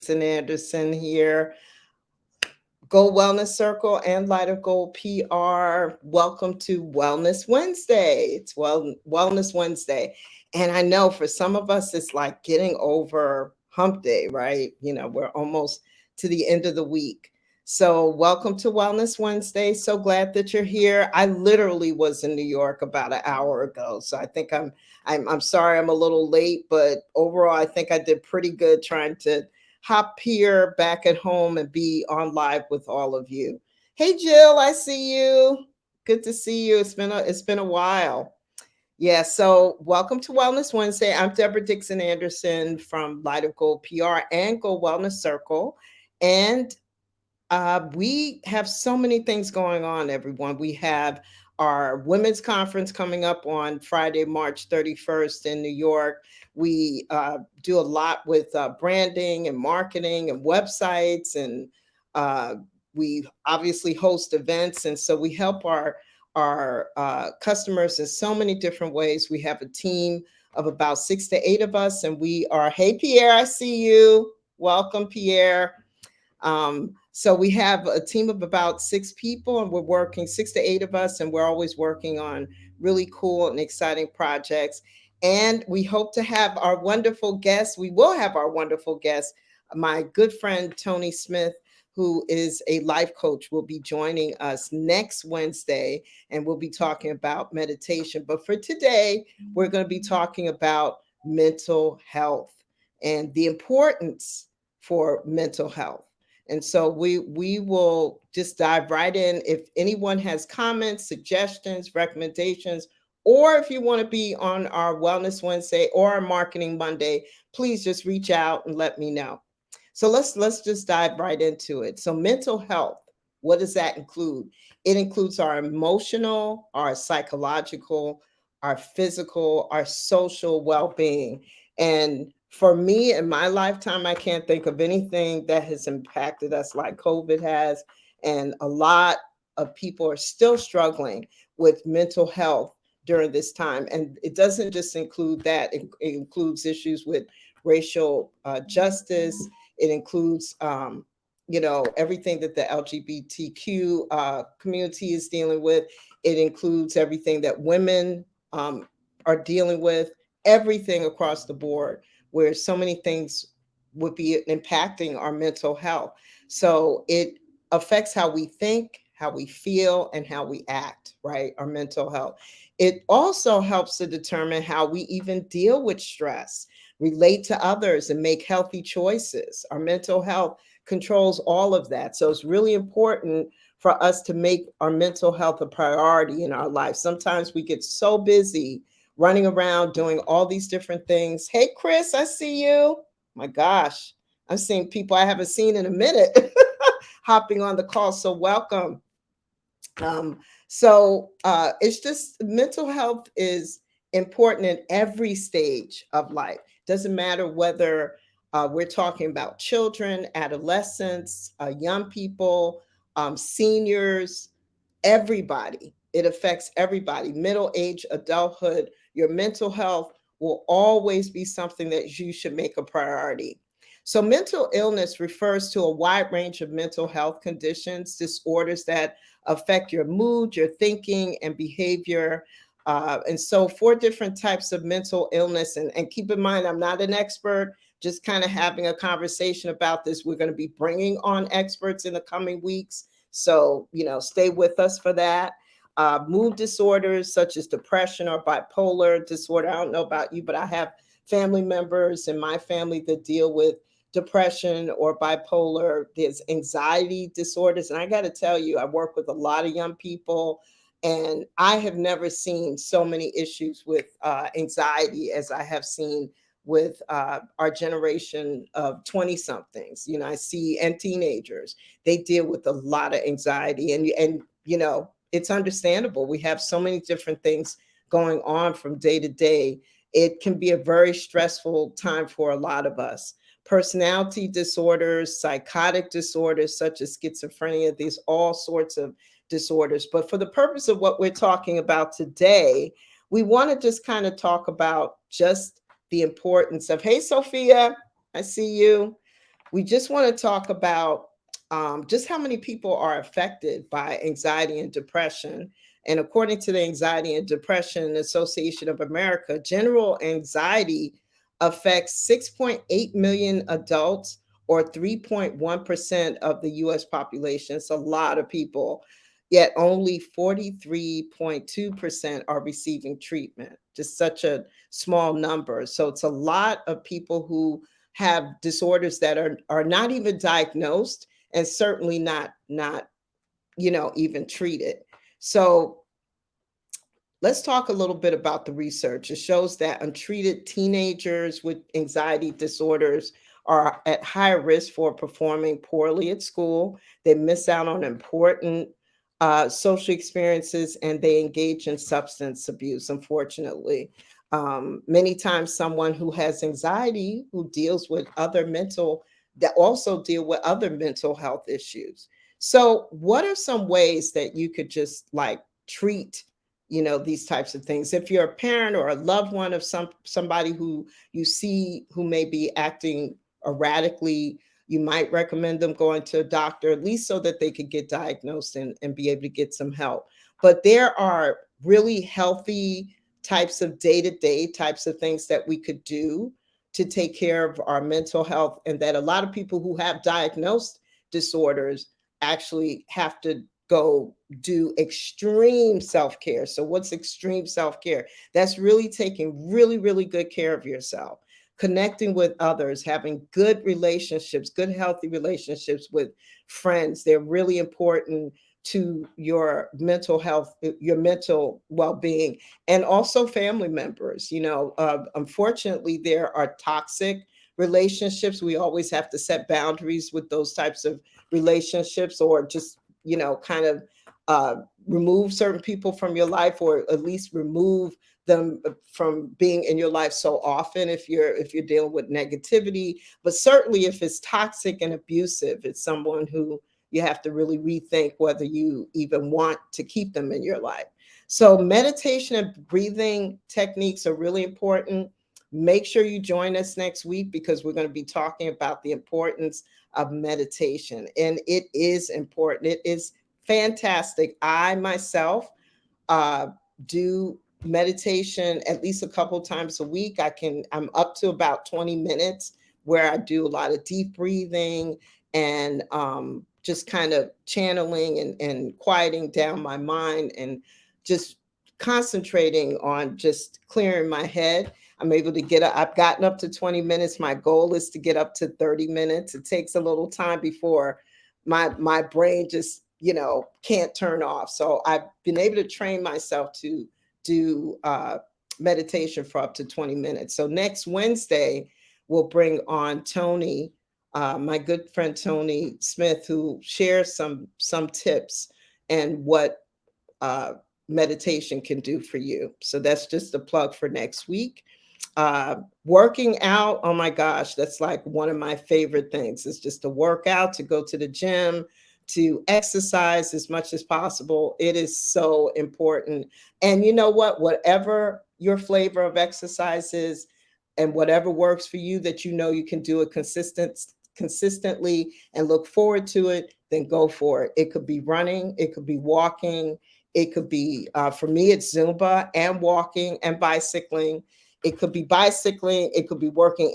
Dixon-Anderson here, Gold Wellness Circle and Light of Gold PR. Welcome to Wellness Wednesday. It's Wellness Wednesday. And I know for some of us, it's like getting over hump day, right? We're almost to the end of the week. So, welcome to Wellness Wednesday. So glad that you're here. I literally was in New York about an hour ago. So I think I'm sorry I'm a little late, but overall I think I did pretty good trying to hop here back at home and be on live with all of you. Hey Jill, I see you. Good to see you. It's been a while. Yeah, so welcome to Wellness Wednesday. I'm Deborah Dixon-Anderson from Light of Gold PR and Gold Wellness Circle. And we have so many things going on, everyone. We have our women's conference coming up on Friday, March 31st in New York. We do a lot with branding and marketing and websites, and uh, we obviously host events. And so we help our customers in so many different ways. We have a team of about 6 to 8 of us, and we are, hey, Pierre, I see you. Welcome, Pierre. So we have a team of about 6 people, and we're working 6 to 8 of us, and we're always working on really cool and exciting projects. And we hope to have our wonderful guest. We will have our wonderful guest, my good friend Tony Smith, who is a life coach, will be joining us next Wednesday, and we'll be talking about meditation. But for today, we're going to be talking about mental health and the importance for mental health. And so we will just dive right in. If anyone has comments, suggestions, recommendations, or if you want to be on our Wellness Wednesday or our Marketing Monday, please just reach out and let me know. So let's just dive right into it. So mental health, what does that include? It includes our emotional, our psychological, our physical, our social well-being. And for me in my lifetime, I can't think of anything that has impacted us like COVID has. And a lot of people are still struggling with mental health during this time. And it doesn't just include that, it includes issues with racial justice. It includes, everything that the LGBTQ community is dealing with. It includes everything that women are dealing with, everything across the board, where so many things would be impacting our mental health. So it affects how we think, how we feel, and how we act, right? Our mental health. It also helps to determine how we even deal with stress, relate to others, and make healthy choices. Our mental health controls all of that. So it's really important for us to make our mental health a priority in our life. Sometimes we get so busy running around doing all these different things. Hey, Chris, I see you. My gosh, I'm seeing people I haven't seen in a minute hopping on the call. So welcome. It's just mental health is important in every stage of life. Doesn't matter whether we're talking about children, adolescents, young people, seniors, everybody. It affects everybody, middle age, adulthood. Your mental health will always be something that you should make a priority. So, mental illness refers to a wide range of mental health conditions, disorders that affect your mood, your thinking, and behavior. And so, 4 different types of mental illness. And keep in mind, I'm not an expert, just kind of having a conversation about this. We're going to be bringing on experts in the coming weeks. So, stay with us for that. Mood disorders such as depression or bipolar disorder. I don't know about you, but I have family members in my family that deal with depression or bipolar. There's anxiety disorders. And I got to tell you, I work with a lot of young people, and I have never seen so many issues with anxiety as I have seen with our generation of 20 somethings. I see, and teenagers, they deal with a lot of anxiety, and it's understandable. We have so many different things going on from day to day. It can be a very stressful time for a lot of us. Personality disorders, psychotic disorders such as schizophrenia, these all sorts of disorders. But for the purpose of what we're talking about today, we want to just kind of talk about just the importance of, hey, Sophia, I see you. we just want to talk about just how many people are affected by anxiety and depression. And according to the Anxiety and Depression Association of America, general anxiety affects 6.8 million adults, or 3.1% of the US population. It's a lot of people, yet only 43.2% are receiving treatment. Just such a small number. So it's a lot of people who have disorders that are not even diagnosed, and certainly not even treated. So let's talk a little bit about the research. It shows that untreated teenagers with anxiety disorders are at higher risk for performing poorly at school. They miss out on important social experiences, and they engage in substance abuse, unfortunately. Many times, someone who has anxiety, who deals with other mental, that also deal with other mental health issues. So, what are some ways that you could just like treat these types of things? If you're a parent or a loved one of somebody who you see who may be acting erratically, you might recommend them going to a doctor, at least so that they could get diagnosed and be able to get some help. But there are really healthy types of day-to-day types of things that we could do to take care of our mental health, and that a lot of people who have diagnosed disorders actually have to go do extreme self-care. So what's extreme self-care? That's really taking really, really good care of yourself, connecting with others, having good relationships, good, healthy relationships with friends. They're really important to your mental health, your mental well-being, and also family members. Unfortunately, there are toxic relationships. We always have to set boundaries with those types of relationships, or just kind of uh, remove certain people from your life, or at least remove them from being in your life so often if you're dealing with negativity. But certainly if it's toxic and abusive, it's someone who you have to really rethink whether you even want to keep them in your life. So meditation and breathing techniques are really important. Make sure you join us next week, because we're going to be talking about the importance of meditation. And it is important. It is fantastic. I myself uh, do meditation at least a couple times a week. I'm up to about 20 minutes where I do a lot of deep breathing and just kind of channeling and quieting down my mind, and just concentrating on just clearing my head. I'm able to I've gotten up to 20 minutes. My goal is to get up to 30 minutes. It takes a little time before my brain just can't turn off. So I've been able to train myself to do meditation for up to 20 minutes. So next Wednesday we'll bring on Tony, my good friend Tony Smith, who shares some tips and what uh, meditation can do for you. So that's just a plug for next week. Working out, oh my gosh, that's like one of my favorite things. It's just to work out, to go to the gym, to exercise as much as possible. It is so important. And you know what? Whatever your flavor of exercise is, and whatever works for you, that you can do it consistently and look forward to it, then go for it. It could be running, it could be walking, it could be for me it's Zumba and walking and bicycling. It could be bicycling, it could be working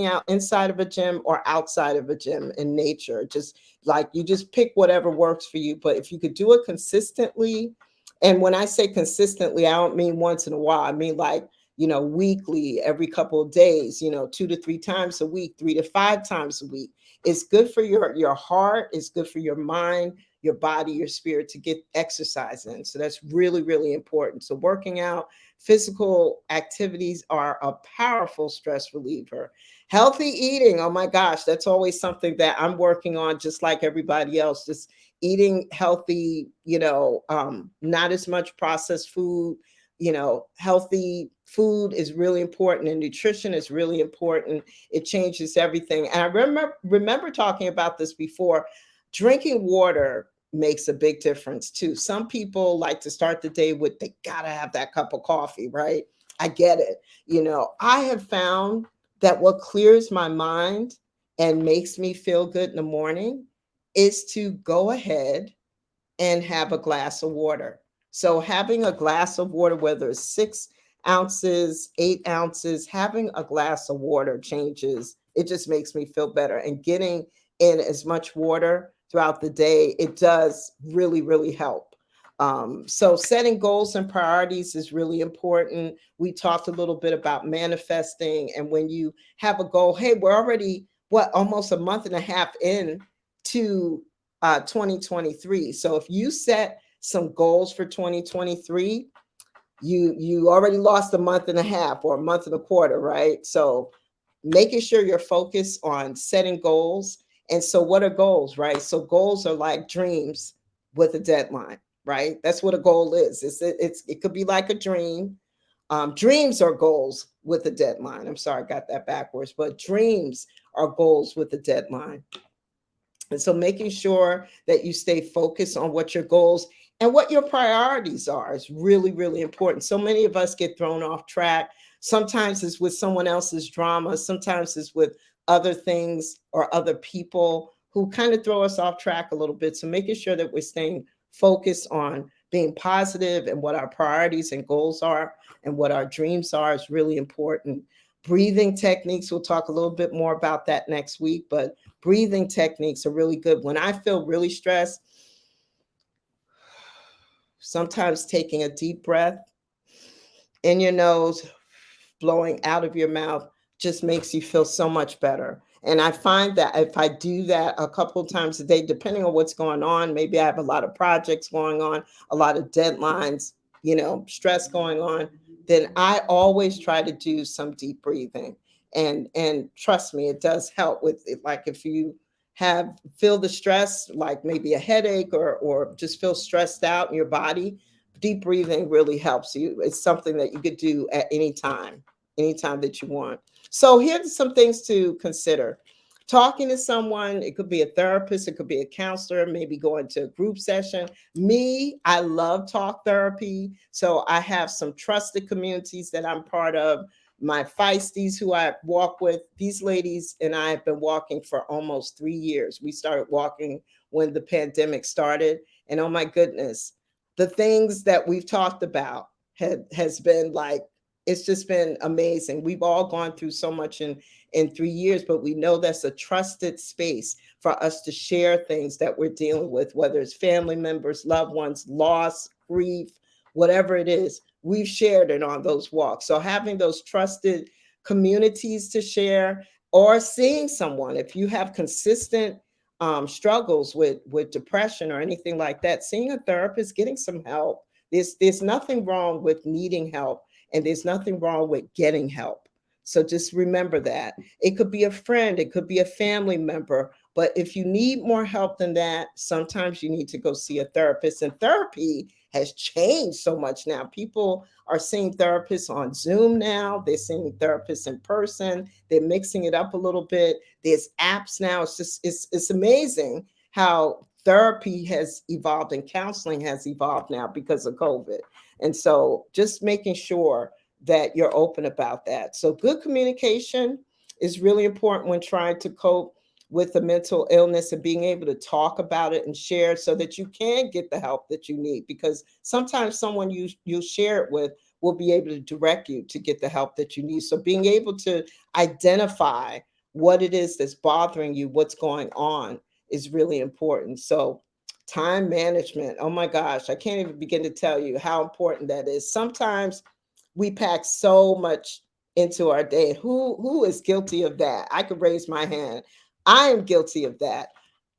out inside of a gym or outside of a gym in nature. Just like, you just pick whatever works for you. But if you could do it consistently, and when I say consistently, I don't mean once in a while. I mean like, weekly, every couple of days, 2 to 3 times a week, 3 to 5 times a week. It's good for your heart, it's good for your mind, your body, your spirit, to get exercise in. So that's really, really important. So working out, physical activities are a powerful stress reliever. Healthy eating, oh my gosh, that's always something that I'm working on, just like everybody else. Just eating healthy, not as much processed food. Healthy food is really important, and nutrition is really important. It changes everything. And I remember talking about this before. Drinking water makes a big difference too. Some people like to start the day with, they gotta have that cup of coffee, right? I get it. I have found that what clears my mind and makes me feel good in the morning is to go ahead and have a glass of water. So, having a glass of water, whether it's 6 ounces, 8 ounces, having a glass of water changes. It just makes me feel better. And getting in as much water throughout the day, it does really, really help. So, setting goals and priorities is really important. We talked a little bit about manifesting. And when you have a goal, hey, we're already, what, almost a month and a half in to 2023. So if you set some goals for 2023, you already lost a month and a half or a month and a quarter, right? So making sure you're focused on setting goals. And so what are goals, right? So goals are like dreams with a deadline, right? That's what a goal is. It could be like a dream. Dreams are goals with a deadline. I'm sorry, I got that backwards, but dreams are goals with a deadline. And so making sure that you stay focused on what your goals and what your priorities are is really, really important. So many of us get thrown off track. Sometimes it's with someone else's drama, sometimes it's with other things or other people who kind of throw us off track a little bit. So making sure that we're staying focused on being positive and what our priorities and goals are and what our dreams are is really important. Breathing techniques, we'll talk a little bit more about that next week, but breathing techniques are really good. When I feel really stressed, sometimes taking a deep breath in your nose, blowing out of your mouth just makes you feel so much better. And I find that if I do that a couple of times a day, depending on what's going on, maybe I have a lot of projects going on, a lot of deadlines, stress going on, then I always try to do some deep breathing. And trust me, it does help with it. Like if you feel the stress, like maybe a headache or just feel stressed out in your body, deep breathing really helps you. It's something that you could do at any time, anytime that you want. So here's some things to consider. Talking to someone, it could be a therapist, it could be a counselor, maybe going to a group session. Me, I love talk therapy. So I have some trusted communities that I'm part of. My feisties who I walk with, these ladies and I have been walking for almost 3 years. We started walking when the pandemic started. And oh my goodness, the things that we've talked about has been like, it's just been amazing. We've all gone through so much in 3 years, but we know that's a trusted space for us to share things that we're dealing with, whether it's family members, loved ones, loss, grief, whatever it is. We've shared it on those walks. So having those trusted communities to share, or seeing someone, if you have consistent struggles with depression or anything like that, seeing a therapist, getting some help. There's nothing wrong with needing help, and there's nothing wrong with getting help. So just remember that. It could be a friend, it could be a family member, but if you need more help than that, sometimes you need to go see a therapist. And therapy has changed so much now. People are seeing therapists on Zoom now, they're seeing therapists in person, they're mixing it up a little bit. There's apps now. It's amazing how therapy has evolved and counseling has evolved now because of COVID. And so just making sure that you're open about that. So good communication is really important when trying to cope with a mental illness, and being able to talk about it and share so that you can get the help that you need, because sometimes someone you'll share it with will be able to direct you to get the help that you need. So being able to identify what it is that's bothering you, what's going on, is really important. So time management, oh my gosh, I can't even begin to tell you how important that is. Sometimes we pack so much into our day. Who is guilty of that? I could raise my hand. I am guilty of that.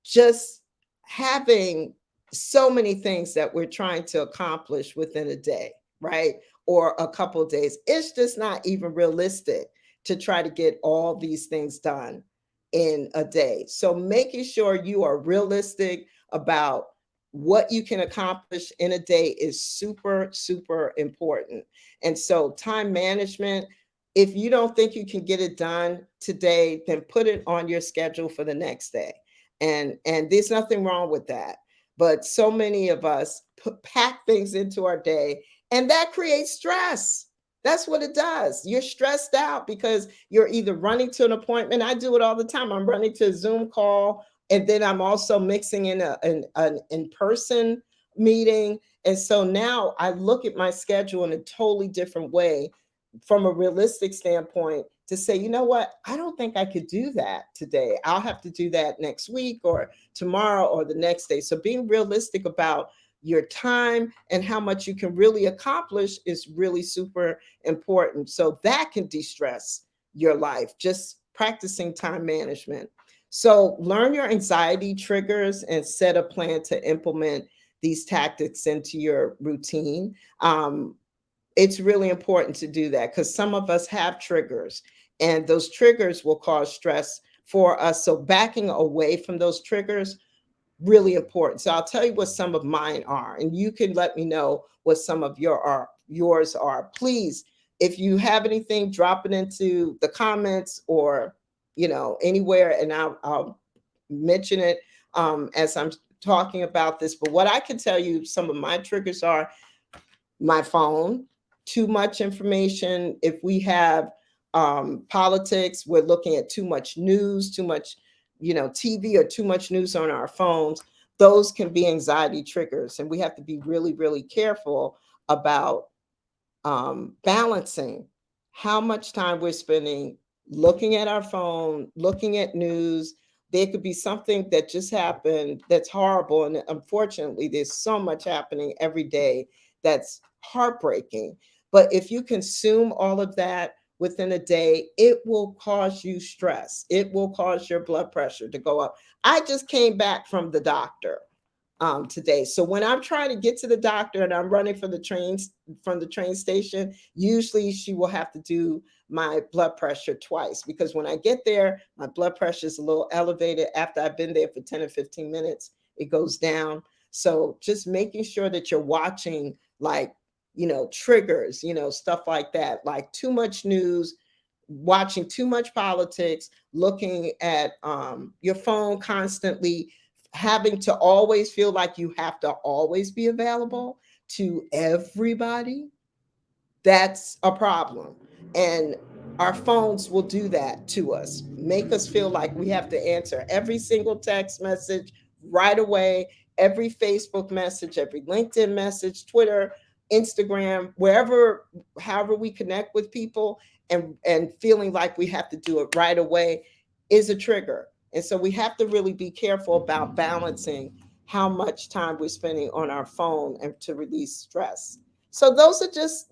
Just having so many things that we're trying to accomplish within a day, right? Or a couple of days. It's just not even realistic to try to get all these things done in a day. So making sure you are realistic about what you can accomplish in a day is super, super important. And so time management, if you don't think you can get it done today, then put it on your schedule for the next day. And there's nothing wrong with that. But so many of us pack things into our day, and that creates stress. That's what it does. You're stressed out because you're either running to an appointment. I do it all the time. I'm running to a Zoom call, and then I'm also mixing in an in-person meeting. And so now I look at my schedule in a totally different way from a realistic standpoint to say, you know what, I don't think I could do that today. I'll have to do that next week or tomorrow or the next day. So being realistic about your time and how much you can really accomplish is really super important. So that can de-stress your life, just practicing time management. So learn your anxiety triggers and set a plan to implement these tactics into your routine. It's really important to do that because some of us have triggers, and those triggers will cause stress for us. So backing away from those triggers, really important. So I'll tell you what some of mine are, and you can let me know what some of yours are. Please, if you have anything, drop it into the comments or anywhere, and I'll mention it as I'm talking about this. But what I can tell you, some of my triggers are my phone, too much information. If we have politics, we're looking at too much news, too much, TV or too much news on our phones. Those can be anxiety triggers. And we have to be really, really careful about balancing how much time we're spending looking at our phone, looking at news. There could be something that just happened that's horrible. And unfortunately, there's so much happening every day that's heartbreaking. But if you consume all of that within a day, it will cause you stress. It will cause your blood pressure to go up. I just came back from the doctor today. So when I'm trying to get to the doctor and I'm running from the train station, usually she will have to do my blood pressure twice, because when I get there, my blood pressure is a little elevated. After I've been there for 10 or 15 minutes, it goes down. So just making sure that you're watching, like, triggers, stuff like that, like too much news, watching too much politics, looking at your phone constantly, having to always feel like you have to always be available to everybody. That's a problem. And our phones will do that to us, make us feel like we have to answer every single text message right away, every Facebook message, every LinkedIn message, Twitter, Instagram, wherever, however we connect with people, and feeling like we have to do it right away is a trigger. And so we have to really be careful about balancing how much time we're spending on our phone and to release stress. So those are just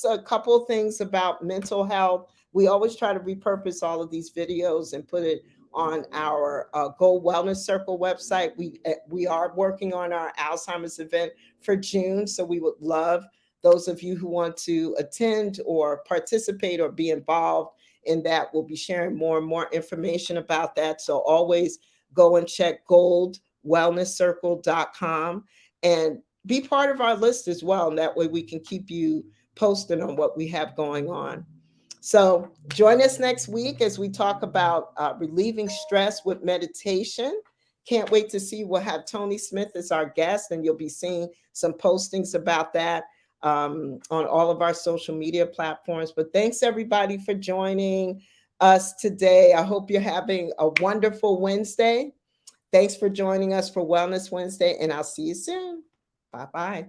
a couple of things about mental health. We always try to repurpose all of these videos and put it on our Go Wellness Circle website. We are working on our Alzheimer's event for June, so we would love those of you who want to attend or participate or be involved in that. We'll be sharing more and more information about that. So always go and check goldwellnesscircle.com and be part of our list as well. And that way we can keep you posted on what we have going on. So join us next week as we talk about relieving stress with meditation. Can't wait to see. We'll have Tony Smith as our guest, and you'll be seeing some postings about that on all of our social media platforms. But thanks everybody for joining us today. I hope you're having a wonderful Wednesday. Thanks for joining us for Wellness Wednesday, and I'll see you soon. Bye-bye.